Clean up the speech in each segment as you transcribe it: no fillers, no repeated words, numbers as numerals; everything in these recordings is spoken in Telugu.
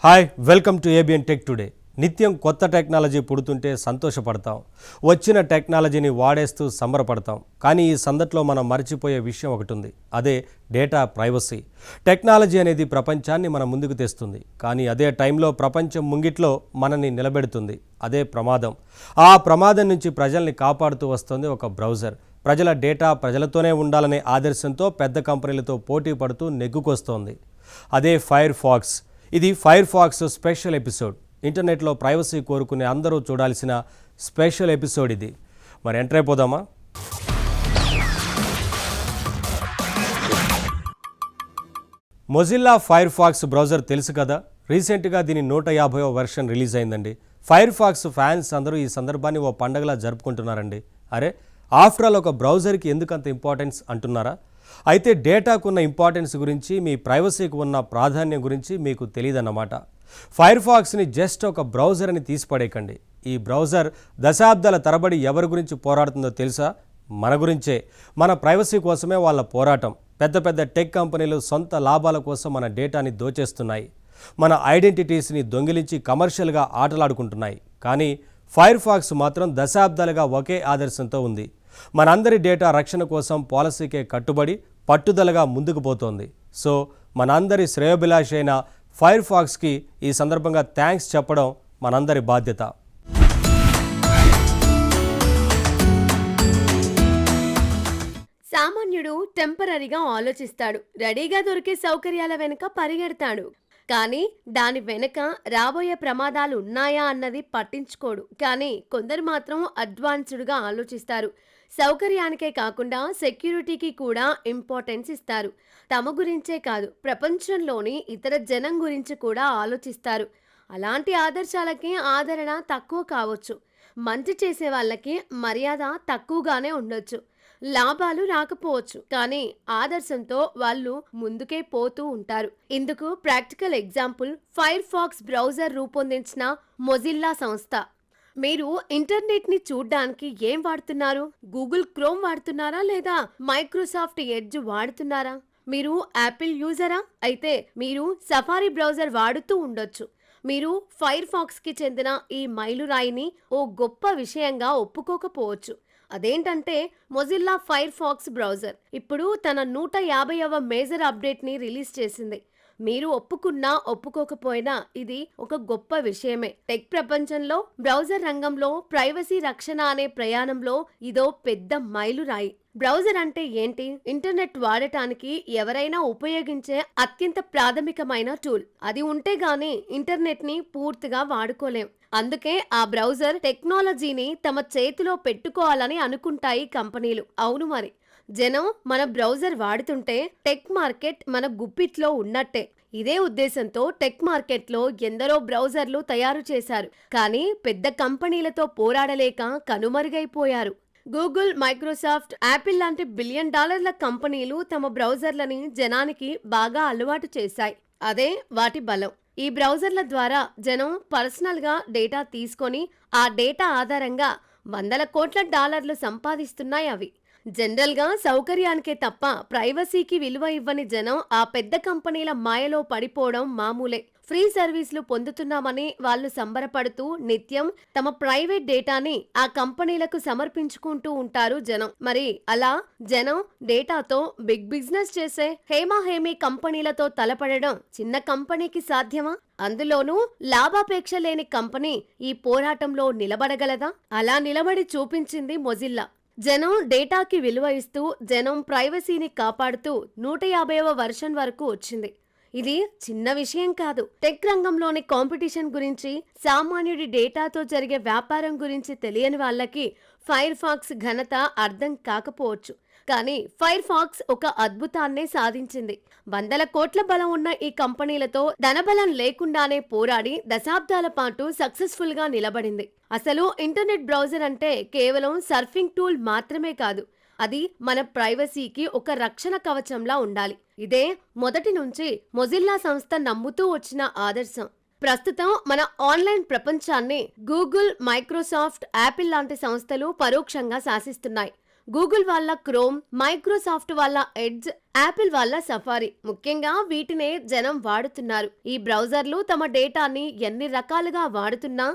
Hi welcome to ABN tech today. నిత్యం కొత్త టెక్నాలజీ పుడుతుంటే సంతోషపడతాం, వచ్చిన టెక్నాలజీని వాడేస్తూ సంబరపడతాం. కానీ ఈ సందట్లో మనం మర్చిపోయే విషయం ఒకటి ఉంది, అదే డేటా ప్రైవసీ. టెక్నాలజీ అనేది ప్రపంచాన్ని మన ముందుకు తెస్తుంది, కానీ అదే టైంలో ప్రపంచం ముంగిట్లో మనల్ని నిలబెడుతుంది. అదే ప్రమాదం. ఆ ప్రమాదం నుంచి ప్రజల్ని కాపాడుతూ వస్తుంది ఒక బ్రౌజర్. ప్రజల డేటా ప్రజలతోనే ఉండాలనే ఆదర్శంతో పెద్ద కంపెనీలతో పోటీ పడుతూ నెగ్గుకొస్తోంది. అదే ఫైర్ ఫాక్స్. ఇది ఫైర్ ఫాక్స్ స్పెషల్ ఎపిసోడ్. ఇంటర్నెట్లో ప్రైవసీ కోరుకునే అందరూ చూడాల్సిన స్పెషల్ ఎపిసోడ్ ఇది. మరి ఎంటర్ అయిపోదామా? మొజిల్లా ఫైర్ ఫాక్స్ బ్రౌజర్ తెలుసు కదా. రీసెంట్గా దీని 150వ వెర్షన్ రిలీజ్ అయిందండి. ఫైర్ ఫాక్స్ ఫ్యాన్స్ అందరూ ఈ సందర్భాన్ని ఓ పండగలా జరుపుకుంటున్నారండి. అరే, ఆఫ్టర్ ఆల్ ఒక బ్రౌజర్కి ఎందుకంత ఇంపార్టెన్స్ అంటున్నారా? అయితే డేటాకున్న ఇంపార్టెన్స్ గురించి, మీ ప్రైవసీకి ఉన్న ప్రాధాన్యం గురించి మీకు తెలియదన్నమాట. ఫైర్ ఫాక్స్ని జస్ట్ ఒక బ్రౌజర్ అని తీసిపడేయకండి. ఈ బ్రౌజర్ దశాబ్దాల తరబడి ఎవరి గురించి పోరాడుతుందో తెలుసా? మన గురించే. మన ప్రైవసీ కోసమే వాళ్ళ పోరాటం. పెద్ద పెద్ద టెక్ కంపెనీలు సొంత లాభాల కోసం మన డేటాని దోచేస్తున్నాయి, మన ఐడెంటిటీస్ని దొంగిలించి కమర్షియల్గా ఆటలాడుకుంటున్నాయి. కానీ ఫైర్ ఫాక్స్ మాత్రం దశాబ్దాలుగా ఒకే ఆదర్శంతో ఉంది. మనందరి డేటా రక్షణ కోసం పాలసీకే కట్టుబడి పట్టుదలగా ముందుకు పోతోంది. సో మనందరి శ్రేయోభిలాషి అయిన ఫైర్ ఫాక్స్కి ఈ సందర్భంగా థ్యాంక్స్ చెప్పడం మనందరి బాధ్యత. సామాన్యుడు టెంపరరీగా ఆలోచిస్తాడు, రెడీగా దొరికే సౌకర్యాల వెనుక పరిగెడతాడు. కానీ దాని వెనుక రాబోయే ప్రమాదాలు ఉన్నాయా అన్నది పట్టించుకోడు. కానీ కొందరు మాత్రం అడ్వాన్స్డ్గా ఆలోచిస్తారు. సౌకర్యానికే కాకుండా సెక్యూరిటీకి కూడా ఇంపార్టెన్స్ ఇస్తారు. తమ గురించే కాదు, ప్రపంచంలోని ఇతర జనం గురించి కూడా ఆలోచిస్తారు. అలాంటి ఆదర్శాలకి ఆదరణ తక్కువ కావచ్చు, మంచి చేసే వాళ్ళకి మర్యాద తక్కువగానే ఉండొచ్చు, లాభాలు రాకపోవచ్చు. కానీ ఆదర్శంతో వాళ్ళు ముందుకే పోతూ ఉంటారు. ఇందుకు practical example Firefox browser రూపొందించిన మొజిల్లా సంస్థ. మీరు ఇంటర్నెట్ ని చూడ్డానికి ఏం వాడుతున్నారు? గూగుల్ క్రోమ్ వాడుతున్నారా లేదా మైక్రోసాఫ్ట్ ఎడ్జ్ వాడుతున్నారా? మీరు యాపిల్ యూజరా? అయితే మీరు సఫారీ బ్రౌజర్ వాడుతూ ఉండొచ్చు. మీరు ఫైర్ ఫాక్స్ కి చెందిన ఈ మైలురాయిని ఓ గొప్ప విషయంగా ఒప్పుకోకపోవచ్చు. అదేంటంటే మొజిల్లా ఫైర్ ఫాక్స్ బ్రౌజర్ ఇప్పుడు తన 150వ మేజర్ అప్డేట్ ని రిలీజ్ చేసింది. మీరు ఒప్పుకున్నా ఒప్పుకోకపోయినా ఇది ఒక గొప్ప విషయమే. టెక్ ప్రపంచంలో బ్రౌజర్ రంగంలో ప్రైవసీ రక్షణ అనే ప్రయాణంలో ఇదో పెద్ద మైలురాయి. బ్రౌజర్ అంటే ఏంటి? ఇంటర్నెట్ వాడటానికి ఎవరైనా ఉపయోగించే అత్యంత ప్రాథమికమైన టూల్. అది ఉంటే గానీ ఇంటర్నెట్ ని పూర్తిగా వాడుకోలేం. అందుకే ఆ బ్రౌజర్ టెక్నాలజీని తమ చేతిలో పెట్టుకోవాలని అనుకుంటాయి కంపెనీలు. అవును మరి, జనం మన బ్రౌజర్ వాడుతుంటే టెక్ మార్కెట్ మన గుప్పిట్లో ఉన్నట్టే. ఇదే ఉద్దేశంతో టెక్ మార్కెట్లో ఎందరో బ్రౌజర్లు తయారు చేశారు. కానీ పెద్ద కంపెనీలతో పోరాడలేక కనుమరుగైపోయారు. గూగుల్, మైక్రోసాఫ్ట్, యాపిల్ లాంటి $1 బిలియన్ కంపెనీలు తమ బ్రౌజర్లని జనానికి బాగా అలవాటు చేశాయి. అదే వాటి బలం. ఈ బ్రౌజర్ల ద్వారా జనం పర్సనల్గా డేటా తీసుకొని ఆ డేటా ఆధారంగా $100 కోట్ల సంపాదిస్తున్నాయి. అవి జనరల్గా సౌకర్యానికే తప్ప ప్రైవసీకి విలువ ఇవ్వని జనం ఆ పెద్ద కంపెనీల మాయలో పడిపోవడం మామూలే. ఫ్రీ సర్వీసులు పొందుతున్నామని వాళ్ళు సంబరపడుతూ నిత్యం తమ ప్రైవేట్ డేటాని ఆ కంపెనీలకు సమర్పించుకుంటూ ఉంటారు జనం. మరి అలా జనం డేటాతో బిగ్ బిజినెస్ చేసే హేమాహేమీ కంపెనీలతో తలపడడం చిన్న కంపెనీకి సాధ్యమా? అందులోనూ లాభాపేక్ష లేని కంపెనీ ఈ పోరాటంలో నిలబడగలదా? అలా నిలబడి చూపించింది మొజిల్లా. జనం డేటాకి విలువ ఇస్తూ, జనం ప్రైవసీని కాపాడుతూ 150వ వెర్షన్ వరకు వచ్చింది. ఇది చిన్న విషయం కాదు. టెక్ రంగంలోని కాంపిటీషన్ గురించి, సామాన్యుడి డేటాతో జరిగే వ్యాపారం గురించి తెలియని వాళ్ళకి ఫైర్ ఫాక్స్ ఘనత అర్థం కాకపోవచ్చు. కానీ ఫైర్ ఫాక్స్ ఒక అద్భుతాన్నే సాధించింది. $100 కోట్ల బలం ఉన్న ఈ కంపెనీలతో ధనబలం లేకుండానే పోరాడి దశాబ్దాల పాటు సక్సెస్ఫుల్ గా నిలబడింది. అసలు ఇంటర్నెట్ బ్రౌజర్ అంటే కేవలం సర్ఫింగ్ టూల్ మాత్రమే కాదు, అది మన ప్రైవసీకి ఒక రక్షణ కవచంలా ఉండాలి. ఇదే మొదటి నుంచి మొజిల్లా సంస్థ నమ్ముతూ వచ్చిన ఆదర్శం. ప్రస్తుతం మన ఆన్లైన్ ప్రపంచాన్ని గూగుల్, మైక్రోసాఫ్ట్, యాపిల్ లాంటి సంస్థలు పరోక్షంగా శాసిస్తున్నాయి. గూగుల్ వాళ్ళ క్రోమ్, మైక్రోసాఫ్ట్ వాళ్ళ ఎడ్జ్, యాపిల్ వాళ్ళ సఫారీ. ముఖ్యంగా వీటినే జనం వాడుతున్నారు. ఈ బ్రౌజర్లు తమ డేటాని ఎన్ని రకాలుగా వాడుతున్నా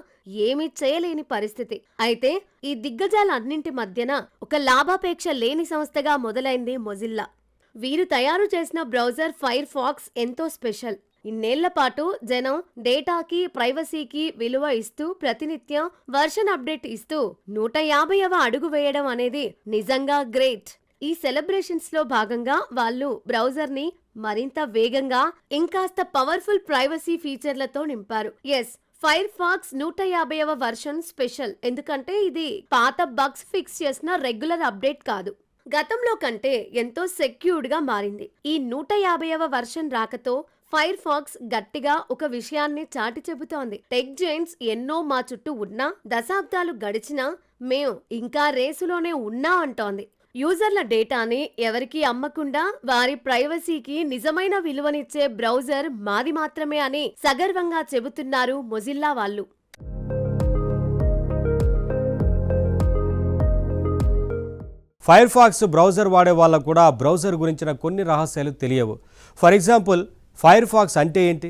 ఏమీ చేయలేని పరిస్థితి. అయితే ఈ దిగ్గజాలన్నింటి మధ్యన ఒక లాభాపేక్ష లేని సంస్థగా మొదలైంది మొజిల్లా. వీరు తయారు చేసిన బ్రౌజర్ ఫైర్ ఫాక్స్ ఎంతో స్పెషల్. ఇన్నేళ్ల పాటు జనం డేటాకి, ప్రైవసీకి విలువ ఇస్తూ ప్రతినిత్యం వర్షన్ అప్డేట్ ఇస్తూ 150వ అడుగు వేయడం అనేది నిజంగా గ్రేట్. ఈ సెలబ్రేషన్స్ లో భాగంగా వాళ్ళు బ్రౌజర్ ని మరింత వేగంగా, ఇంకాస్త పవర్ఫుల్ ప్రైవసీ ఫీచర్లతో నింపారు. ఎస్, ఫైర్ ఫాక్స్ 150వ వర్షన్ స్పెషల్ ఎందుకంటే ఇది పాత బగ్స్ ఫిక్స్ చేసిన రెగ్యులర్ అప్డేట్ కాదు. గతంలో కంటే ఎంతో సెక్యూర్డ్ గా మారింది. ఈ 150వ వర్షన్ రాకతో ఫైర్ ఫాక్స్ గట్టిగా ఒక విషయాన్ని చాటి చెబుతోంది. టెక్ జైంట్స్ ఎన్నో మా చుట్టూ ఉన్నా, దశాబ్దాలు గడిచినా మేం ఇంకా రేసులోనే ఉన్నా అంటోంది. యూజర్ల డేటాని ఎవరికీ అమ్మకుండా వారి ప్రైవసీకి నిజమైన విలువనిచ్చే బ్రౌజర్ మాది మాత్రమే అని సగర్వంగా చెబుతున్నారు మొజిల్లా వాళ్ళు. ఫైర్ ఫాక్స్ బ్రౌజర్ వాడే వాళ్ళకు కూడా ఆ బ్రౌజర్ గురించిన కొన్ని రహస్యాలు తెలియవు. ఫర్ ఎగ్జాంపుల్, ఫైర్ ఫాక్స్ అంటే ఏంటి?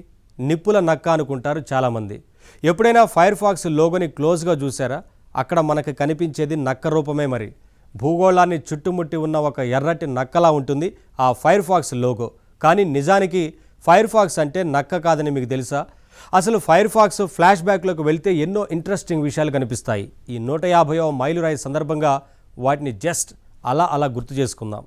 నిప్పుల నక్క అనుకుంటారు చాలామంది. ఎప్పుడైనా ఫైర్ ఫాక్స్ లోగోని క్లోజ్గా చూసారా? అక్కడ మనకు కనిపించేది నక్క రూపమే. మరి భూగోళాన్ని చుట్టుముట్టి ఉన్న ఒక ఎర్రటి నక్కలా ఉంటుంది ఆ ఫైర్ ఫాక్స్ లోగో. కానీ నిజానికి ఫైర్ ఫాక్స్ అంటే నక్క కాదని మీకు తెలుసా? అసలు ఫైర్ ఫాక్స్ ఫ్లాష్ బ్యాక్లోకి వెళ్తే ఎన్నో ఇంట్రెస్టింగ్ విషయాలు కనిపిస్తాయి. ఈ 150వ మైలురాయి సందర్భంగా వాటిని జస్ట్ అలా గుర్తు చేసుకుందాం.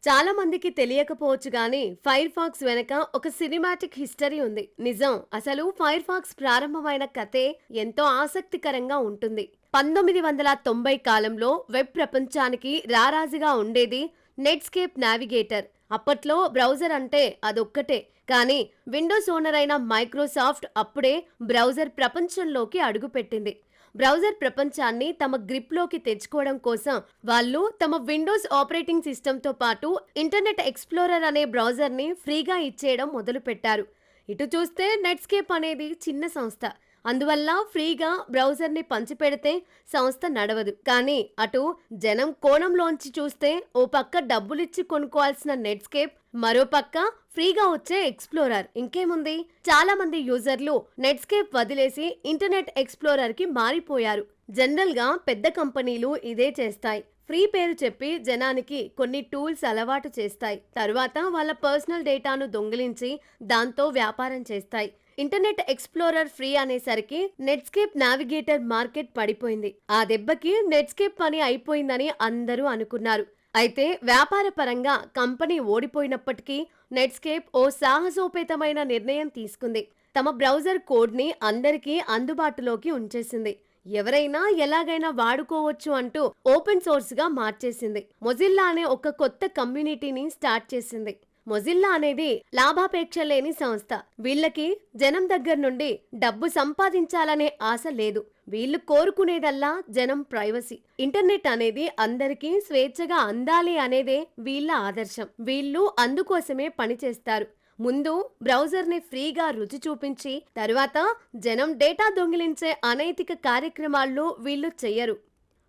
చాలా మందికి తెలియకపోవచ్చు గానీ ఫైర్ ఫాక్స్ వెనక ఒక సినిమాటిక్ హిస్టరీ ఉంది. నిజం, అసలు ఫైర్ ఫాక్స్ ప్రారంభమైన కథే ఎంతో ఆసక్తికరంగా ఉంటుంది. 1990 కాలంలో వెబ్ ప్రపంచానికి రారాజుగా ఉండేది నెట్స్కేప్ నావిగేటర్. అప్పట్లో బ్రౌజర్ అంటే అదొక్కటే. కానీ విండోస్ ఓనర్ అయిన మైక్రోసాఫ్ట్ అప్పుడే బ్రౌజర్ ప్రపంచంలోకి అడుగుపెట్టింది. బ్రౌజర్ ప్రపంచాన్ని తమ గ్రిప్లోకి తెచ్చుకోవడం కోసం వాళ్ళు తమ విండోస్ ఆపరేటింగ్ సిస్టంతో పాటు ఇంటర్నెట్ ఎక్స్ప్లోరర్ అనే బ్రౌజర్ని ఫ్రీగా ఇచ్చేయడం మొదలుపెట్టారు. ఇటు చూస్తే నెట్స్కేప్ అనేది చిన్న సంస్థ, అందువల్ల ఫ్రీగా బ్రౌజర్ని పంచిపెడితే సంస్థ నడవదు. కానీ అటు జనం కోణంలోంచి చూస్తే ఓ పక్క డబ్బులిచ్చి కొనుక్కోవాల్సిన నెట్స్కేప్, మరో పక్క ఫ్రీగా వచ్చే ఎక్స్ప్లోరర్. ఇంకేముంది, చాలా మంది యూజర్లు నెట్స్కేప్ వదిలేసి ఇంటర్నెట్ ఎక్స్ప్లోరర్ కి మారిపోయారు. జనరల్ గా పెద్ద కంపెనీలు ఇదే చేస్తాయి. ఫ్రీ పేరు చెప్పి జనానికి కొన్ని టూల్స్ అలవాటు చేస్తాయి. తరువాత వాళ్ళ పర్సనల్ డేటాను దొంగిలించి దాంతో వ్యాపారం చేస్తాయి. ఇంటర్నెట్ ఎక్స్ప్లోరర్ ఫ్రీ అనేసరికి నెట్స్కేప్ నావిగేటర్ మార్కెట్ పడిపోయింది. ఆ దెబ్బకి నెట్స్కేప్ పని అయిపోయిందని అందరూ అనుకున్నారు. అయితే వ్యాపార పరంగా కంపెనీ ఓడిపోయినప్పటికీ నెట్స్కేప్ ఓ సాహసోపేతమైన నిర్ణయం తీసుకుంది. తమ బ్రౌజర్ కోడ్ని అందరికీ అందుబాటులోకి ఉంచేసింది. ఎవరైనా ఎలాగైనా వాడుకోవచ్చు అంటూ ఓపెన్ సోర్స్ గా మార్చేసింది. మొజిల్లా అనే ఒక కొత్త కమ్యూనిటీని స్టార్ట్ చేసింది. మొజిల్లా అనేది లాభాపేక్ష లేని సంస్థ. వీళ్ళకి జనం దగ్గర నుండి డబ్బు సంపాదించాలనే ఆశ లేదు. వీళ్ళు కోరుకునేదల్లా జనం ప్రైవసీ. ఇంటర్నెట్ అనేది అందరికీ స్వేచ్ఛగా అందాలి అనేదే వీళ్ళ ఆదర్శం. వీళ్ళు అందుకోసమే పనిచేస్తారు. ముందు బ్రౌజర్ ని ఫ్రీగా రుచి చూపించి తరువాత జనం డేటా దొంగిలించే అనైతిక కార్యక్రమాల్లో వీళ్ళు చెయ్యరు.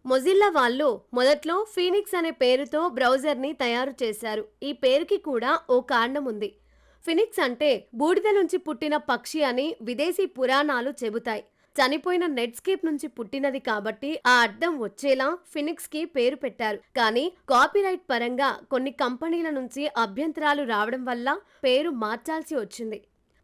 మొజిల్లా వాళ్ళు మొదట్లో ఫీనిక్స్ అనే పేరుతో బ్రౌజర్ ని తయారు చేశారు. ఈ పేరుకి కూడా ఓ కారణం ఉంది. ఫినిక్స్ అంటే బూడిద నుంచి పుట్టిన పక్షి అని విదేశీ పురాణాలు చెబుతాయి. చనిపోయిన నెట్స్కేప్ నుంచి పుట్టినది కాబట్టి ఆ అర్థం వచ్చేలా ఫినిక్స్ కి పేరు పెట్టారు. కానీ కాపీరైట్ పరంగా కొన్ని కంపెనీల నుంచి అభ్యంతరాలు రావడం వల్ల పేరు మార్చాల్సి వచ్చింది.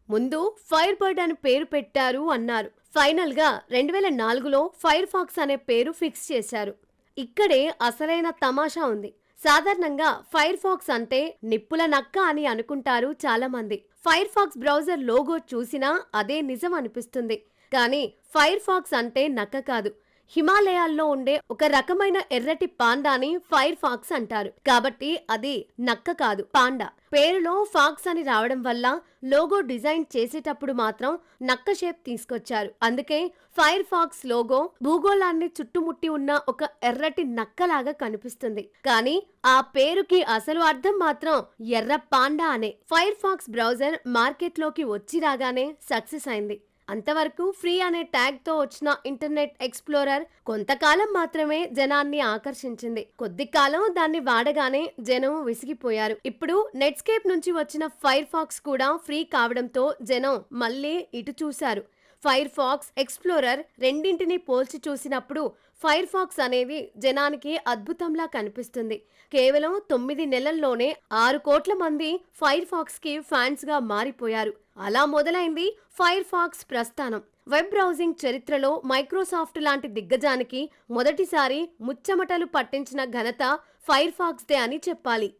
ముందు ఫైర్ బర్డ్ అని పేరు పెట్టారు అన్నారు. ఫైనల్ గా 2004లో ఫైర్ ఫాక్స్ అనే పేరు ఫిక్స్ చేశారు. ఇక్కడే అసలైన తమాషా ఉంది. సాధారణంగా ఫైర్ ఫాక్స్ అంటే నిప్పుల నక్క అని అనుకుంటారు చాలా మంది. ఫైర్ ఫాక్స్ బ్రౌజర్ లోగో చూసినా అదే నిజం అనిపిస్తుంది. కానీ ఫైర్ ఫాక్స్ అంటే నక్క కాదు. హిమాలయాల్లో ఉండే ఒక రకమైన ఎర్రటి పాండాని ఫైర్ ఫాక్స్ అంటారు. కాబట్టి అది నక్క కాదు, పాండా. పేరులో ఫాక్స్ అని రావడం వల్ల లోగో డిజైన్ చేసేటప్పుడు మాత్రం నక్క షేప్ తీసుకొచ్చారు. అందుకే ఫైర్ ఫాక్స్ లోగో భూగోళాన్ని చుట్టుముట్టి ఉన్న ఒక ఎర్రటి నక్కలాగా కనిపిస్తుంది. కానీ ఆ పేరుకి అసలు అర్థం మాత్రం ఎర్ర పాండా అనే. ఫైర్ ఫాక్స్ బ్రౌజర్ మార్కెట్లోకి వచ్చి రాగానే సక్సెస్ అయింది. అంతవరకు ఫ్రీ అనే ట్యాగ్తో వచ్చిన ఇంటర్నెట్ ఎక్స్ప్లోరర్ కొంతకాలం మాత్రమే జనాన్ని ఆకర్షించింది. కొద్ది కాలం దాన్ని వాడగానే జనం విసిగిపోయారు. ఇప్పుడు నెట్స్కేప్ నుంచి వచ్చిన ఫైర్ ఫాక్స్ కూడా ఫ్రీ కావడంతో జనం మళ్ళీ ఇటు చూశారు. ఫైర్ ఫాక్స్, ఎక్స్ప్లోరర్ రెండింటిని పోల్చి చూసినప్పుడు ఫైర్ ఫాక్స్ అనేది జనానికి అద్భుతంలా కనిపిస్తుంది. కేవలం 9 నెలల్లోనే 6 కోట్ల మంది ఫైర్ ఫాక్స్ కి ఫ్యాన్స్ గా మారిపోయారు. అలా మొదలైంది ఫైర్ ఫాక్స్ ప్రస్థానం. వెబ్ బ్రౌజింగ్ చరిత్రలో మైక్రోసాఫ్ట్ లాంటి దిగ్గజానికి మొదటిసారి ముచ్చమటలు పట్టించిన ఘనత ఫైర్ ఫాక్స్ దే అని చెప్పాలి.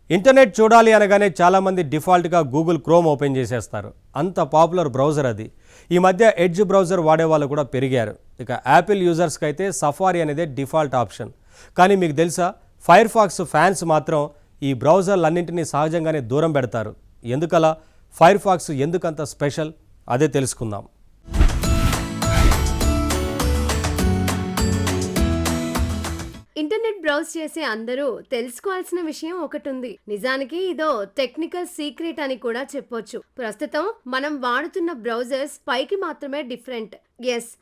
ఇంటర్నెట్ చూడాలి అనగానే చాలామంది డిఫాల్ట్గా గూగుల్ క్రోమ్ ఓపెన్ చేసేస్తారు. అంత పాపులర్ బ్రౌజర్ అది. ఈ మధ్య ఎడ్జ్ బ్రౌజర్ వాడేవాళ్ళు కూడా పెరిగారు. ఇక యాపిల్ యూజర్స్కి అయితే సఫారీ అనేదే డిఫాల్ట్ ఆప్షన్. కానీ మీకు తెలుసా, ఫైర్ ఫాక్స్ ఫ్యాన్స్ మాత్రం ఈ బ్రౌజర్లన్నింటినీ సహజంగానే దూరం పెడతారు. ఎందుకలా? ఫైర్ ఫాక్స్ ఎందుకంత స్పెషల్? అదే తెలుసుకుందాం. ఇంటర్నెట్ బ్రౌజ్ చేసే అందరూ తెలుసుకోవాల్సిన విషయం ఒకటి ఉంది. నిజానికి ఇదో టెక్నికల్ సీక్రెట్ అని కూడా చెప్పొచ్చు. ప్రస్తుతం మనం వాడుతున్న బ్రౌజర్స్ పైకి మాత్రమే డిఫరెంట్,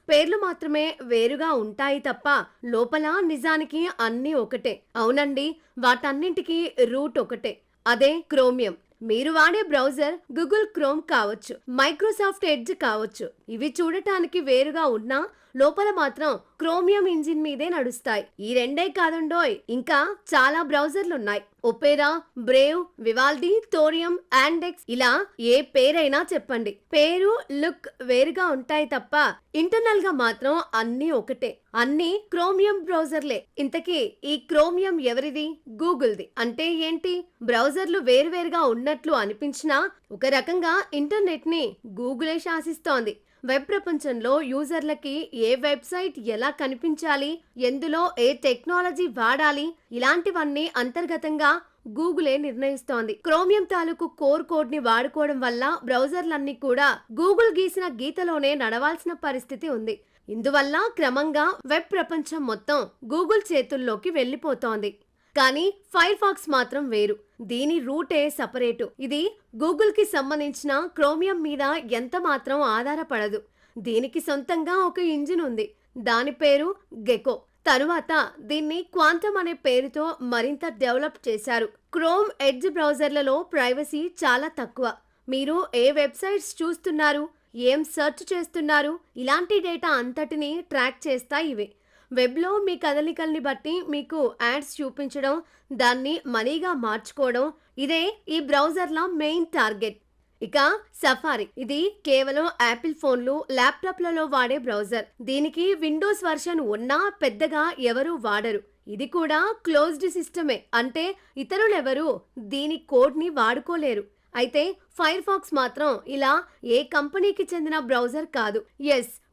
పేర్లు మాత్రమే వేరుగా ఉంటాయి తప్ప లోపల నిజానికి అన్నీ ఒకటే. అవునండి, వాటన్నింటికి రూట్ ఒకటే, అదే క్రోమియం. మీరు వాడే బ్రౌజర్ గూగుల్ క్రోమ్ కావచ్చు, మైక్రోసాఫ్ట్ ఎడ్జ్ కావచ్చు. ఇవి చూడటానికి వేరుగా ఉన్నా లోపల మాత్రం క్రోమియం ఇంజిన్ మీదే నడుస్తాయి. ఈ రెండే కాదుండోయ్, ఇంకా చాలా బ్రౌజర్లున్నాయి. Opera, Brave, Vivaldi, Thorium, Yandex, ఇలా ఏ పేరైనా చెప్పండి, పేరు, లుక్ వేరుగా ఉంటాయి తప్ప ఇంటర్నల్ గా మాత్రం అన్నీ ఒకటే. అన్నీ క్రోమియం బ్రౌజర్లే. ఇంతకీ ఈ క్రోమియం ఎవరిది? గూగుల్ది. అంటే ఏంటి? బ్రౌజర్లు వేరువేరుగా ఉన్నట్లు అనిపించినా ఒక రకంగా ఇంటర్నెట్ ని గూగులే శాసిస్తోంది. వెబ్ ప్రపంచంలో యూజర్లకి ఏ వెబ్సైట్ ఎలా కనిపించాలి, ఎందులో ఏ టెక్నాలజీ వాడాలి, ఇలాంటివన్నీ అంతర్గతంగా గూగులే నిర్ణయిస్తోంది. క్రోమియం తాలూకు కోర్ కోడ్ ని వాడుకోవడం వల్ల బ్రౌజర్లన్నీ కూడా గూగుల్ గీసిన గీతలోనే నడవాల్సిన పరిస్థితి ఉంది. ఇందువల్ల క్రమంగా వెబ్ ప్రపంచం మొత్తం గూగుల్ చేతుల్లోకి వెళ్లిపోతోంది. కానీ ఫైర్ ఫాక్స్ మాత్రం వేరు. దీని రూటే సపరేటు. ఇది గూగుల్ కి సంబంధించిన క్రోమియం మీద ఎంత మాత్రం ఆధారపడదు. దీనికి సొంతంగా ఒక ఇంజిన్ ఉంది. దాని పేరు గెకో. తరువాత దీన్ని క్వాంటమ్ అనే పేరుతో మరింత డెవలప్ చేశారు. క్రోమ్, ఎడ్జ్ బ్రౌజర్లలో ప్రైవసీ చాలా తక్కువ. మీరు ఏ వెబ్సైట్స్ చూస్తున్నారు, ఏం సెర్చ్ చేస్తున్నారు, ఇలాంటి డేటా అంతటిని ట్రాక్ చేస్తాయి ఇవి. వెబ్లో మీ కదలికల్ని బట్టి మీకు యాడ్స్ చూపించడం, దాన్ని మనీగా మార్చుకోవడం, ఇదే ఈ బ్రౌజర్ల మెయిన్ టార్గెట్. ఇక సఫారీ, ఇది కేవలం యాపిల్ ఫోన్లు, ల్యాప్టాప్లలో వాడే బ్రౌజర్. దీనికి విండోస్ వర్షన్ ఉన్నా పెద్దగా ఎవరూ వాడరు. ఇది కూడా క్లోజ్డ్ సిస్టమే, అంటే ఇతరులెవరూ దీని కోడ్ని వాడుకోలేరు. అయితే ఫైర్ ఫాక్స్ మాత్రం ఇలా ఏ కంపెనీకి చెందిన బ్రౌజర్ కాదు.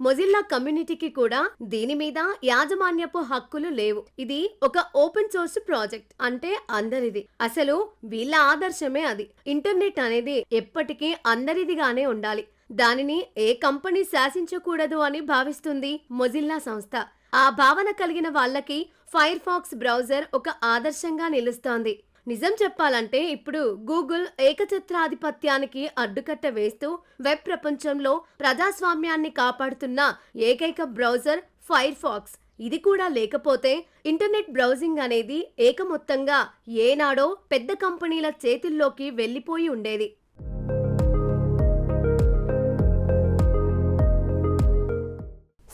మొజిల్లా కమ్యూనిటీకి కూడా దీని మీద యాజమాన్యపు హక్కులు లేవు. ఇది ఒక ఓపెన్ సోర్స్ ప్రాజెక్ట్, అంటే అందరిది. అసలు వీళ్ళ ఆదర్శమే అది. ఇంటర్నెట్ అనేది ఎప్పటికీ అందరిదిగానే ఉండాలి. దానిని ఏ కంపెనీ శాసించకూడదు అని భావిస్తుంది మొజిల్లా సంస్థ. ఆ భావన కలిగిన వాళ్ళకి ఫైర్ ఫాక్స్ బ్రౌజర్ ఒక ఆదర్శంగా నిలుస్తోంది. నిజం చెప్పాలంటే ఇప్పుడు గూగుల్ ఏకఛత్రాధిపత్యానికి అడ్డుకట్ట వేస్తూ వెబ్ ప్రపంచంలో ప్రజాస్వామ్యాన్ని కాపాడుతున్న ఏకైక బ్రౌజర్ ఫైర్ ఫాక్స్. ఇది కూడా లేకపోతే ఇంటర్నెట్ బ్రౌజింగ్ అనేది ఏకమొత్తంగా ఏనాడో పెద్ద కంపెనీల చేతుల్లోకి వెళ్లిపోయి ఉండేది.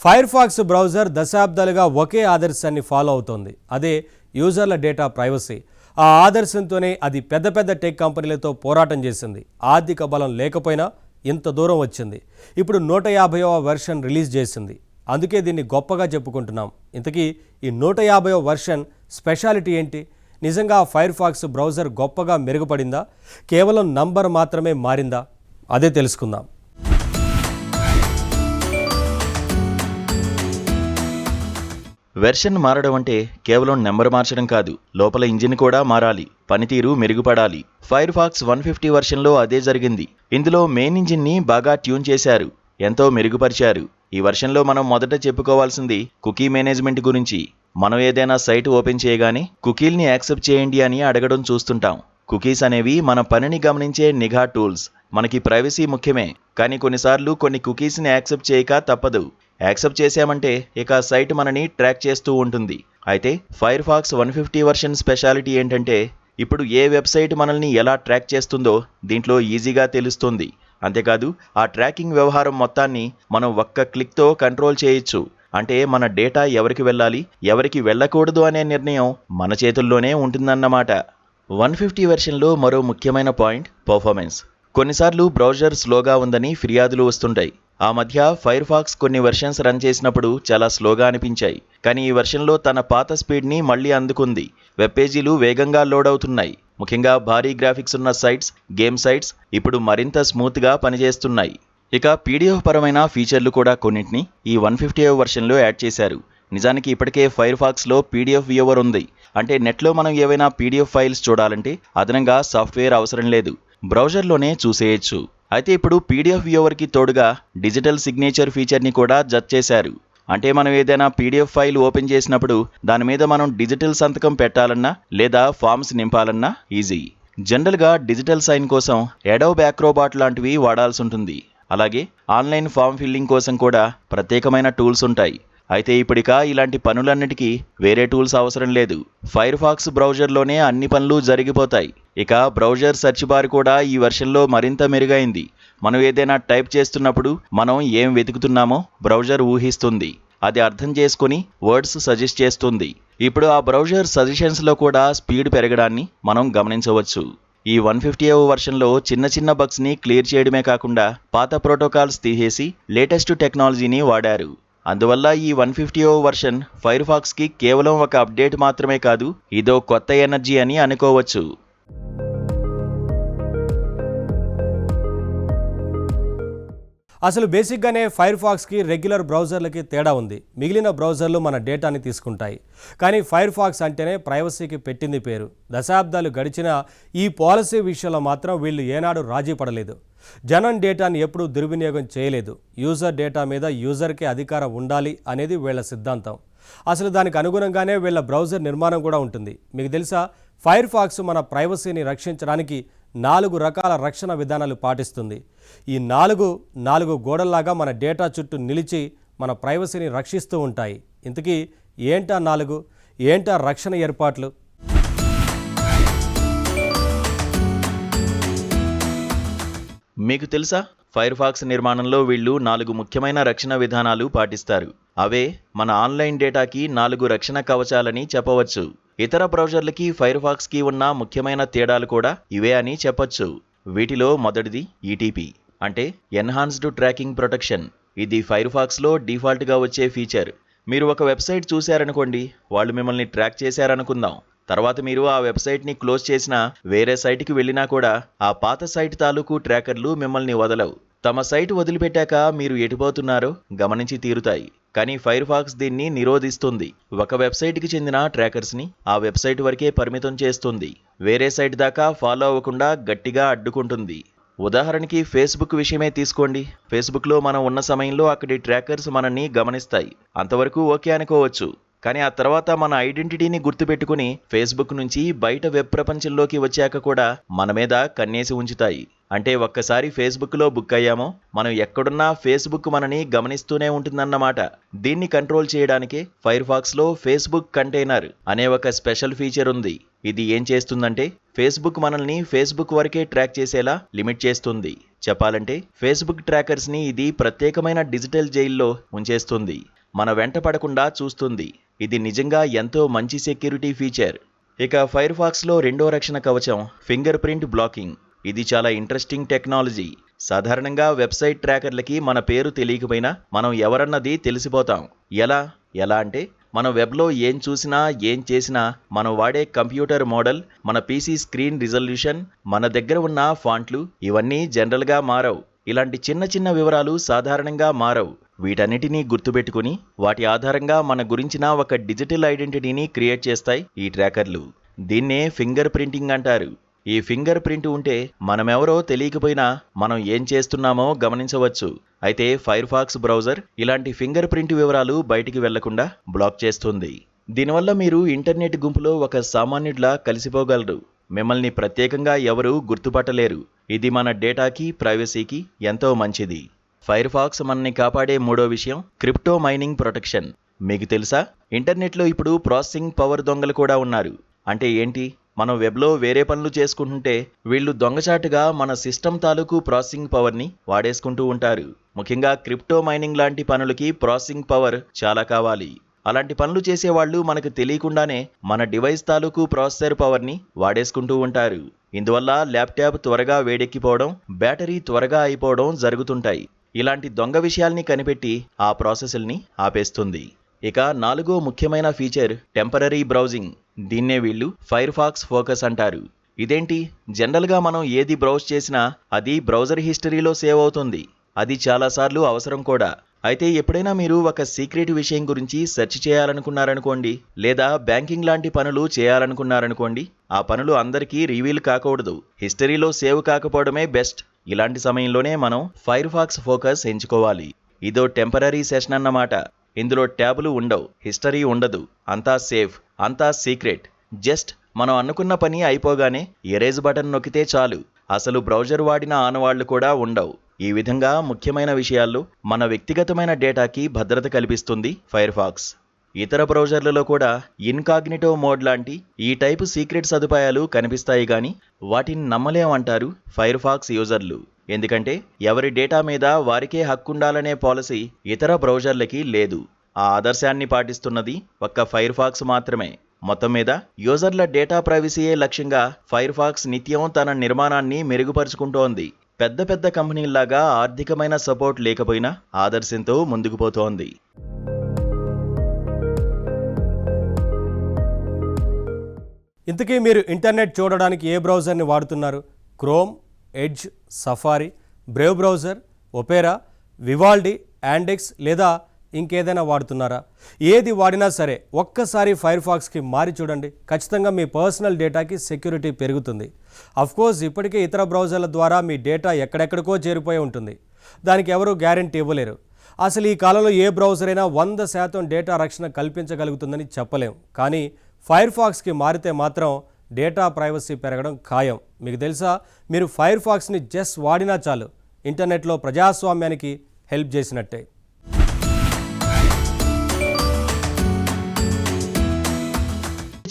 ఫైర్ ఫాక్స్ బ్రౌజర్ దశాబ్దాలుగా ఒకే ఆదర్శాన్ని ఫాలో అవుతోంది. అదే యూజర్ల డేటా ప్రైవసీ. ఆ ఆదర్శంతోనే అది పెద్ద పెద్ద టెక్ కంపెనీలతో పోరాటం చేసింది. ఆర్థిక బలం లేకపోయినా ఇంత దూరం వచ్చింది. ఇప్పుడు 150వ వెర్షన్ రిలీజ్ చేసింది. అందుకే దీన్ని గొప్పగా చెప్పుకుంటున్నాం. ఇంతకీ ఈ 150వ వెర్షన్ స్పెషాలిటీ ఏంటి? నిజంగా ఫైర్ ఫాక్స్ బ్రౌజర్ గొప్పగా మెరుగుపడిందా, కేవలం నంబర్ మాత్రమే మారిందా? అదే తెలుసుకుందాం. వెర్షన్ మారడం అంటే కేవలం నెంబర్ మార్చడం కాదు, లోపల ఇంజిన్ కూడా మారాలి, పనితీరు మెరుగుపడాలి. ఫైర్ ఫాక్స్ 150 వెర్షన్లో అదే జరిగింది. ఇందులో మెయిన్ ఇంజిన్ని బాగా ట్యూన్ చేశారు, ఎంతో మెరుగుపరిచారు. ఈ వెర్షన్లో మనం మొదట చెప్పుకోవాల్సింది కుకీ మేనేజ్మెంట్ గురించి. మనం ఏదైనా సైట్ ఓపెన్ చేయగానే కుకీల్ని యాక్సెప్ట్ చేయండి అని అడగడం చూస్తుంటాం. కుకీస్ అనేవి మన పనిని గమనించే నిఘా టూల్స్. మనకి ప్రైవసీ ముఖ్యమే, కానీ కొన్నిసార్లు కొన్ని కుకీస్ని యాక్సెప్ట్ చేయక తప్పదు. యాక్సెప్ట్ చేశామంటే ఇక సైట్ మనని ట్రాక్ చేస్తూ ఉంటుంది. అయితే ఫైర్ ఫాక్స్ 150 వర్షన్ స్పెషాలిటీ ఏంటంటే ఇప్పుడు ఏ వెబ్సైట్ మనల్ని ఎలా ట్రాక్ చేస్తుందో దీంట్లో ఈజీగా తెలుస్తుంది. అంతేకాదు ఆ ట్రాకింగ్ వ్యవహారం మొత్తాన్ని మనం ఒక్క క్లిక్తో కంట్రోల్ చేయొచ్చు. అంటే మన డేటా ఎవరికి వెళ్ళాలి, ఎవరికి వెళ్ళకూడదు అనే నిర్ణయం మన చేతుల్లోనే ఉంటుందన్నమాట. 150 వెర్షన్లో మరో ముఖ్యమైన పాయింట్ పర్ఫార్మెన్స్. కొన్నిసార్లు బ్రౌజర్ స్లోగా ఉందని ఫిర్యాదులు వస్తుంటాయి. ఆ మధ్య ఫైర్ ఫాక్స్ కొన్ని వెర్షన్స్ రన్ చేసినప్పుడు చాలా స్లోగా అనిపించాయి. కానీ ఈ వెర్షన్లో తన పాత స్పీడ్ని మళ్ళీ అందుకుంది. వెబ్ పేజీలు వేగంగా లోడ్ అవుతున్నాయి. ముఖ్యంగా భారీ గ్రాఫిక్స్ ఉన్న సైట్స్, గేమ్ సైట్స్ ఇప్పుడు మరింత స్మూత్గా పనిచేస్తున్నాయి. ఇక పీడిఎఫ్ పరమైన ఫీచర్లు కూడా కొన్నింటిని ఈ 150వ వెర్షన్లో యాడ్ చేశారు. నిజానికి ఇప్పటికే ఫైర్ ఫాక్స్లో పీడిఎఫ్ వ్యూవర్ ఉంది. అంటే నెట్లో మనం ఏవైనా పీడిఎఫ్ ఫైల్స్ చూడాలంటే అదనంగా సాఫ్ట్వేర్ అవసరం లేదు, బ్రౌజర్లోనే చూసేయచ్చు. అయితే ఇప్పుడు పీడిఎఫ్ వ్యూవర్కి తోడుగా డిజిటల్ సిగ్నేచర్ ఫీచర్ని కూడా జత చేశారు. అంటే మనం ఏదైనా పీడిఎఫ్ ఫైల్ ఓపెన్ చేసినప్పుడు దాని మీద మనం డిజిటల్ సంతకం పెట్టాలన్నా లేదా ఫామ్స్ నింపాలన్నా ఈజీ. జనరల్గా డిజిటల్ సైన్ కోసం అడోబ్ యాక్రోబాట్ లాంటివి వాడాల్సి ఉంటుంది. అలాగే ఆన్లైన్ ఫామ్ ఫిల్లింగ్ కోసం కూడా ప్రత్యేకమైన టూల్స్ ఉంటాయి. అయితే ఇప్పటిక ఇలాంటి పనులన్నిటికీ వేరే టూల్స్ అవసరం లేదు. ఫైర్ ఫాక్స్ బ్రౌజర్లోనే అన్ని పనులు జరిగిపోతాయి. ఇక బ్రౌజర్ సెర్చ్ బార్ కూడా ఈ వెర్షన్లో మరింత మెరుగైంది. మనం ఏదైనా టైప్ చేస్తున్నప్పుడు మనం ఏం వెతుకుతున్నామో బ్రౌజర్ ఊహిస్తుంది. అది అర్థం చేసుకుని వర్డ్స్ సజెస్ట్ చేస్తుంది. ఇప్పుడు ఆ బ్రౌజర్ సజెషన్స్లో కూడా స్పీడ్ పెరగడాన్ని మనం గమనించవచ్చు. ఈ 150వ వెర్షన్లో చిన్న చిన్న బగ్స్ని క్లియర్ చేయడమే కాకుండా పాత ప్రోటోకాల్స్ తీసేసి లేటెస్ట్ టెక్నాలజీని వాడారు. అందువల్ల ఈ 150వ వెర్షన్ ఫైర్ ఫాక్స్కి కేవలం ఒక అప్డేట్ మాత్రమే కాదు, ఇదో కొత్త ఎనర్జీ అని అనుకోవచ్చు. అసలు బేసిక్గానే ఫైర్ ఫాక్స్కి రెగ్యులర్ బ్రౌజర్లకి తేడా ఉంది. మిగిలిన బ్రౌజర్లు మన డేటాని తీసుకుంటాయి, కానీ ఫైర్ ఫాక్స్ అంటేనే ప్రైవసీకి పెట్టింది పేరు. దశాబ్దాలు గడిచిన ఈ పాలసీ విషయంలో మాత్రం వీళ్ళు ఏనాడు రాజీ పడలేదు. జనం డేటాని ఎప్పుడూ దుర్వినియోగం చేయలేదు. యూజర్ డేటా మీద యూజర్కే అధికారం ఉండాలి అనేది వీళ్ళ సిద్ధాంతం. అసలు దానికి అనుగుణంగానే వీళ్ళ బ్రౌజర్ నిర్మాణం కూడా ఉంటుంది. మీకు తెలుసా, ఫైర్ ఫాక్స్ మన ప్రైవసీని రక్షించడానికి 4 రకాల రక్షణ విధానాలు పాటిస్తుంది. ఈ నాలుగు గోడల్లాగా మన డేటా చుట్టూ నిలిచి మన ప్రైవసీని రక్షిస్తూ ఉంటాయి. ఇంతకీ ఏంటా రక్షణ ఏర్పాట్లు? మీకు తెలుసా, ఫైర్ ఫాక్స్ నిర్మాణంలో వీళ్ళు 4 ముఖ్యమైన రక్షణ విధానాలు పాటిస్తారు. అవే మన ఆన్లైన్ డేటాకి 4 రక్షణ కవచాలని చెప్పవచ్చు. ఇతర బ్రౌజర్లకి ఫైర్ ఫాక్స్కి ఉన్న ముఖ్యమైన తేడాలు కూడా ఇవే అని చెప్పొచ్చు. వీటిలో మొదటిది ఈటీపీ, అంటే ఎన్హాన్స్డ్ ట్రాకింగ్ ప్రొటెక్షన్. ఇది ఫైర్ ఫాక్స్లో డిఫాల్ట్గా వచ్చే ఫీచర్. మీరు ఒక వెబ్సైట్ చూశారనుకోండి, వాళ్ళు మిమ్మల్ని ట్రాక్ చేశారనుకుందాం. తర్వాత మీరు ఆ వెబ్సైట్ని క్లోజ్ చేసినా, వేరే సైట్కి వెళ్ళినా కూడా ఆ పాత సైట్ తాలూకు ట్రాకర్లు మిమ్మల్ని వదలవు. తమ సైట్ వదిలిపెట్టాక మీరు ఎటుపోతున్నారో గమనించి తీరుతాయి. కానీ ఫైర్ ఫాక్స్ దీన్ని నిరోధిస్తుంది. ఒక వెబ్సైట్కి చెందిన ట్రాకర్స్ని ఆ వెబ్సైట్ వరకే పరిమితం చేస్తుంది. వేరే సైట్ దాకా ఫాలో అవ్వకుండా గట్టిగా అడ్డుకుంటుంది. ఉదాహరణకి ఫేస్బుక్ విషయమే తీసుకోండి. ఫేస్బుక్లో మనం ఉన్న సమయంలో అక్కడి ట్రాకర్స్ మనల్ని గమనిస్తాయి. అంతవరకు ఓకే అనుకోవచ్చు. కానీ ఆ తర్వాత మన ఐడెంటిటీని గుర్తుపెట్టుకుని ఫేస్బుక్ నుంచి బయట వెబ్ ప్రపంచంలోకి వచ్చాక కూడా మన మీద కన్నేసి ఉంచుతాయి. అంటే ఒక్కసారి ఫేస్బుక్లో బుక్ అయ్యామో మనం ఎక్కడున్నా ఫేస్బుక్ మనని గమనిస్తూనే ఉంటుందన్నమాట. దీన్ని కంట్రోల్ చేయడానికే ఫైర్ ఫాక్స్లో ఫేస్బుక్ కంటైనర్ అనే ఒక స్పెషల్ ఫీచర్ ఉంది. ఇది ఏం చేస్తుందంటే ఫేస్బుక్ మనల్ని ఫేస్బుక్ వరకే ట్రాక్ చేసేలా లిమిట్ చేస్తుంది. చెప్పాలంటే ఫేస్బుక్ ట్రాకర్స్ని ఇది ప్రత్యేకమైన డిజిటల్ జైల్లో ఉంచేస్తుంది. మన వెంట పడకుండా చూస్తుంది. ఇది నిజంగా ఎంతో మంచి సెక్యూరిటీ ఫీచర్. ఇక ఫైర్ ఫాక్స్లో రెండో రక్షణ కవచం ఫింగర్ ప్రింట్ బ్లాకింగ్. ఇది చాలా ఇంట్రెస్టింగ్ టెక్నాలజీ. సాధారణంగా వెబ్సైట్ ట్రాకర్లకి మన పేరు తెలియకపోయినా మనం ఎవరన్నది తెలిసిపోతాం. ఎలా అంటే మనం వెబ్లో ఏం చూసినా ఏం చేసినా మనం వాడే కంప్యూటర్ మోడల్, మన పీసీ స్క్రీన్ రిజల్యూషన్, మన దగ్గర ఉన్న ఫాంట్లు ఇవన్నీ జనరల్గా మారవు. ఇలాంటి చిన్న చిన్న వివరాలు సాధారణంగా మారవు. వీటన్నిటినీ గుర్తుపెట్టుకుని వాటి ఆధారంగా మన గురించిన ఒక డిజిటల్ ఐడెంటిటీని క్రియేట్ చేస్తాయి ఈ ట్రాకర్లు. దీన్నే ఫింగర్ ప్రింటింగ్ అంటారు. ఈ ఫింగర్ ప్రింట్ ఉంటే మనమెవరో తెలియకపోయినా మనం ఏం చేస్తున్నామో గమనించవచ్చు. అయితే ఫైర్ ఫాక్స్ బ్రౌజర్ ఇలాంటి ఫింగర్ ప్రింట్ వివరాలు బయటికి వెళ్లకుండా బ్లాక్ చేస్తుంది. దీనివల్ల మీరు ఇంటర్నెట్ గుంపులో ఒక సామాన్యుడిలా కలిసిపోగలరు. మిమ్మల్ని ప్రత్యేకంగా ఎవరూ గుర్తుపట్టలేరు. ఇది మన డేటాకి, ప్రైవసీకి ఎంతో మంచిది. ఫైర్ ఫాక్స్ మనల్ని కాపాడే మూడో విషయం క్రిప్టో మైనింగ్ ప్రొటెక్షన్. మీకు తెలుసా, ఇంటర్నెట్లో ఇప్పుడు ప్రాసెసింగ్ పవర్ దొంగలు కూడా ఉన్నారు. అంటే ఏంటి? మనం వెబ్లో వేరే పనులు చేసుకుంటుంటే వీళ్ళు దొంగచాటుగా మన సిస్టమ్ తాలూకు ప్రాసెసింగ్ పవర్ని వాడేసుకుంటూ ఉంటారు. ముఖ్యంగా క్రిప్టో మైనింగ్ లాంటి పనులకి ప్రాసెసింగ్ పవర్ చాలా కావాలి. అలాంటి పనులు చేసేవాళ్ళు మనకు తెలియకుండానే మన డివైస్ తాలూకు ప్రాసెసర్ పవర్ని వాడేసుకుంటూ ఉంటారు. ఇందువల్ల ల్యాప్టాప్ త్వరగా వేడెక్కిపోవడం, బ్యాటరీ త్వరగా అయిపోవడం జరుగుతుంటాయి. ఇలాంటి దొంగ విషయాల్ని కనిపెట్టి ఆ ప్రాసెస్ని ఆపేస్తుంది. ఇక నాలుగో ముఖ్యమైన ఫీచర్ టెంపరరీ బ్రౌజింగ్. దీన్నే వీళ్ళు ఫైర్ ఫాక్స్ ఫోకస్ అంటారు. ఇదేంటి? జనరల్గా మనం ఏది బ్రౌజ్ చేసినా అది బ్రౌజర్ హిస్టరీలో సేవ్ అవుతుంది. అది చాలాసార్లు అవసరం కూడా. అయితే ఎప్పుడైనా మీరు ఒక సీక్రెట్ విషయం గురించి సెర్చ్ చేయాలనుకున్నారనుకోండి, లేదా బ్యాంకింగ్ లాంటి పనులు చేయాలనుకున్నారనుకోండి, ఆ పనులు అందరికీ రివీల్ కాకూడదు. హిస్టరీలో సేవ్ కాకపోవడమే బెస్ట్. ఇలాంటి సమయంలోనే మనం ఫైర్ ఫాక్స్ ఫోకస్ ఎంచుకోవాలి. ఇదో టెంపరరీ సెషన్ అన్నమాట. ఇందులో ట్యాబులు ఉండవు, హిస్టరీ ఉండదు, అంతా సేఫ్, అంతా సీక్రెట్. జస్ట్ మనం అనుకున్న పని అయిపోగానే ఎరేజ్ బటన్ నొక్కితే చాలు. అసలు బ్రౌజర్ వాడిన ఆనవాళ్లు కూడా ఉండవు. ఈ విధంగా ముఖ్యమైన విషయాల్లో మన వ్యక్తిగతమైన డేటాకి భద్రత కల్పిస్తుంది ఫైర్ ఫాక్స్. ఇతర బ్రౌజర్లలో కూడా ఇన్కాగ్నిటో మోడ్ లాంటి ఈ టైపు సీక్రెట్ సదుపాయాలు కనిపిస్తాయి, కానీ వాటిని నమ్మలేమంటారు ఫైర్ ఫాక్స్ యూజర్లు. ఎందుకంటే ఎవరి డేటా మీద వారికే హక్కుండాలనే పాలసీ ఇతర బ్రౌజర్లకి లేదు. ఆ ఆదర్శాన్ని పాటిస్తున్నది ఒక్క ఫైర్ ఫాక్స్ మాత్రమే. మొత్తం మీద యూజర్ల డేటా ప్రైవసీయే లక్ష్యంగా ఫైర్ ఫాక్స్ నిత్యం తన నిర్మాణాన్ని మెరుగుపరుచుకుంటోంది. పెద్ద పెద్ద కంపెనీల్లాగా ఆర్థికమైన సపోర్ట్ లేకపోయినా ఆదర్శంతో ముందుకు పోతోంది. ఇంతకీ మీరు ఇంటర్నెట్ చూడడానికి ఏ బ్రౌజర్ని వాడుతున్నారు? Chrome, edge, safari, Brave browser, Opera, Vivaldi, Yandex లేదా ఇంకేదైనా వాడుతున్నారా? ఏది వాడినా సరే ఒక్కసారి ఫైర్ ఫాక్స్కి మారి చూడండి. ఖచ్చితంగా మీ పర్సనల్ డేటాకి సెక్యూరిటీ పెరుగుతుంది. అఫ్కోర్స్ ఇప్పటికే ఇతర బ్రౌజర్ల ద్వారా మీ డేటా ఎక్కడెక్కడికో చేరిపోయి ఉంటుంది. దానికి ఎవరూ గ్యారెంటీ ఇవ్వలేరు. అసలు ఈ కాలంలో ఏ బ్రౌజర్ అయినా 100% డేటా రక్షణ కల్పించగలుగుతుందని చెప్పలేం. కానీ ఫైర్ ఫాక్స్కి మారితే మాత్రం డేటా ప్రైవసీ పెరగడం ఖాయం. మీకు తెలుసా, మీరు ఫైర్ ఫాక్స్ని జస్ట్ వాడినా చాలు, ఇంటర్నెట్లో ప్రజాస్వామ్యానికి హెల్ప్ చేసినట్టే.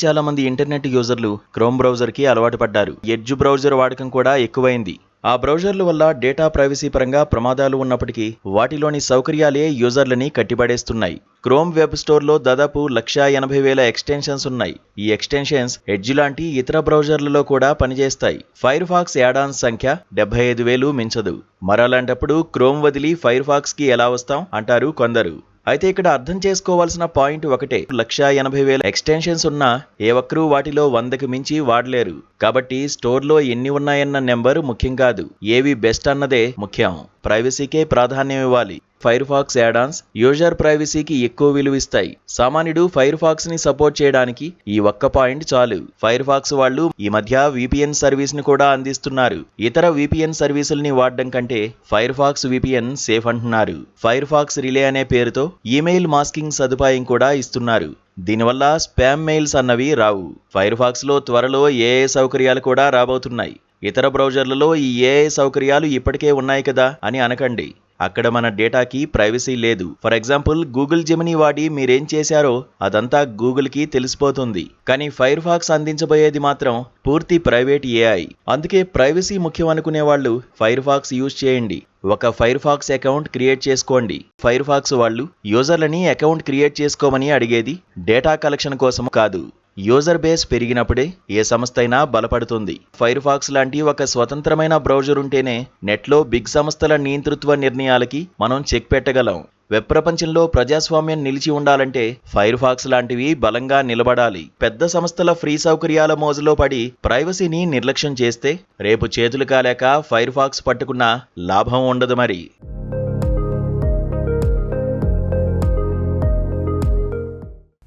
చాలా మంది ఇంటర్నెట్ యూజర్లు క్రోమ్ బ్రౌజర్కి అలవాటు పడ్డారు. ఎడ్జ్ బ్రౌజర్ వాడకం కూడా ఎక్కువైంది. ఆ బ్రౌజర్ల వల్ల డేటా ప్రైవసీ పరంగా ప్రమాదాలు ఉన్నప్పటికీ వాటిలోని సౌకర్యాలే యూజర్లని కట్టిపడేస్తున్నాయి. క్రోమ్ వెబ్ స్టోర్లో దాదాపు 1,80,000 ఎక్స్టెన్షన్స్ ఉన్నాయి. ఈ ఎక్స్టెన్షన్స్ ఎడ్జ్ లాంటి ఇతర బ్రౌజర్లలో కూడా పనిచేస్తాయి. ఫైర్ ఫాక్స్ యాడాన్స్ సంఖ్య 75,000 మించదు. మరలాంటప్పుడు క్రోమ్ వదిలి ఫైర్ ఫాక్స్కి ఎలా వస్తాం అంటారు కొందరు. అయితే ఇక్కడ అర్థం చేసుకోవాల్సిన పాయింట్ ఒకటే, 1,80,000 ఎక్స్టెన్షన్స్ ఉన్నా ఏ ఒక్కరూ వాటిలో 100కి మించి వాడలేరు. కాబట్టి స్టోర్లో ఎన్ని ఉన్నాయన్న నెంబర్ ముఖ్యం కాదు, ఏవి బెస్ట్ అన్నదే ముఖ్యం. ప్రైవసీకే ప్రాధాన్యం ఇవ్వాలి. ఫైర్ ఫాక్స్ యాడాన్స్ యూజర్ ప్రైవసీకి ఎక్కువ విలువిస్తాయి. సామాన్యుడు ఫైర్ ఫాక్స్ ని సపోర్ట్ చేయడానికి ఈ ఒక్క పాయింట్ చాలు. ఫైర్ ఫాక్స్ వాళ్ళు ఈ మధ్య VPN సర్వీస్ ని కూడా అందిస్తున్నారు. ఇతర VPN సర్వీసుల్ని వాడడం కంటే ఫైర్ ఫాక్స్ VPN సేఫ్ అంటున్నారు. ఫైర్ ఫాక్స్ రిలే అనే పేరుతో ఈమెయిల్ మాస్కింగ్ సదుపాయం కూడా ఇస్తున్నారు. దీనివల్ల స్పామ్ మెయిల్స్ అన్నవి రావు. ఫైర్ ఫాక్స్ లో త్వరలో AI సౌకర్యాలు కూడా రాబోతున్నాయి. ఇతర బ్రౌజర్లలో ఈ AI సౌకర్యాలు ఇప్పటికే ఉన్నాయి కదా అని అనకండి. అక్కడ మన డేటాకి ప్రైవసీ లేదు. ఫర్ ఎగ్జాంపుల్, గూగుల్ జెమినీ వాడి మీరేం చేశారో అదంతా గూగుల్కి తెలిసిపోతుంది. కానీ ఫైర్ ఫాక్స్ అందించబోయేది మాత్రం పూర్తి ప్రైవేట్ AI. అందుకే ప్రైవసీ ముఖ్యం అనుకునే వాళ్ళు ఫైర్ ఫాక్స్ యూజ్ చేయండి. ఒక ఫైర్ ఫాక్స్ అకౌంట్ క్రియేట్ చేసుకోండి. ఫైర్ ఫాక్స్ వాళ్ళు యూజర్లని అకౌంట్ క్రియేట్ చేసుకోమని అడిగేది డేటా కలెక్షన్ కోసం కాదు. యూజర్ బేస్ పెరిగినప్పుడే ఏ సంస్థ అయినా బలపడుతుంది. ఫైర్ ఫాక్స్ లాంటి ఒక స్వతంత్రమైన బ్రౌజర్ ఉంటేనే నెట్లో బిగ్ సంస్థల నియంతృత్వ నిర్ణయాలకి మనం చెక్ పెట్టగలం. వెబ్ ప్రపంచంలో ప్రజాస్వామ్యం నిలిచి ఉండాలంటే ఫైర్ ఫాక్స్ లాంటివి బలంగా నిలబడాలి. పెద్ద సంస్థల ఫ్రీ సౌకర్యాల మోజులో పడి ప్రైవసీని నిర్లక్ష్యం చేస్తే రేపు చేతులు కాలేక ఫైర్ ఫాక్స్ పట్టుకున్న లాభం ఉండదు మరి.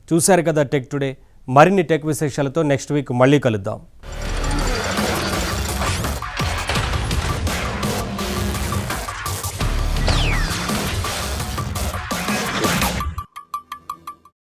చూశారు కదా టెక్ టుడే. మరిన్ని టెక్ విశేషాలతో నెక్స్ట్ వీక్ మళ్ళీ కలుద్దాం.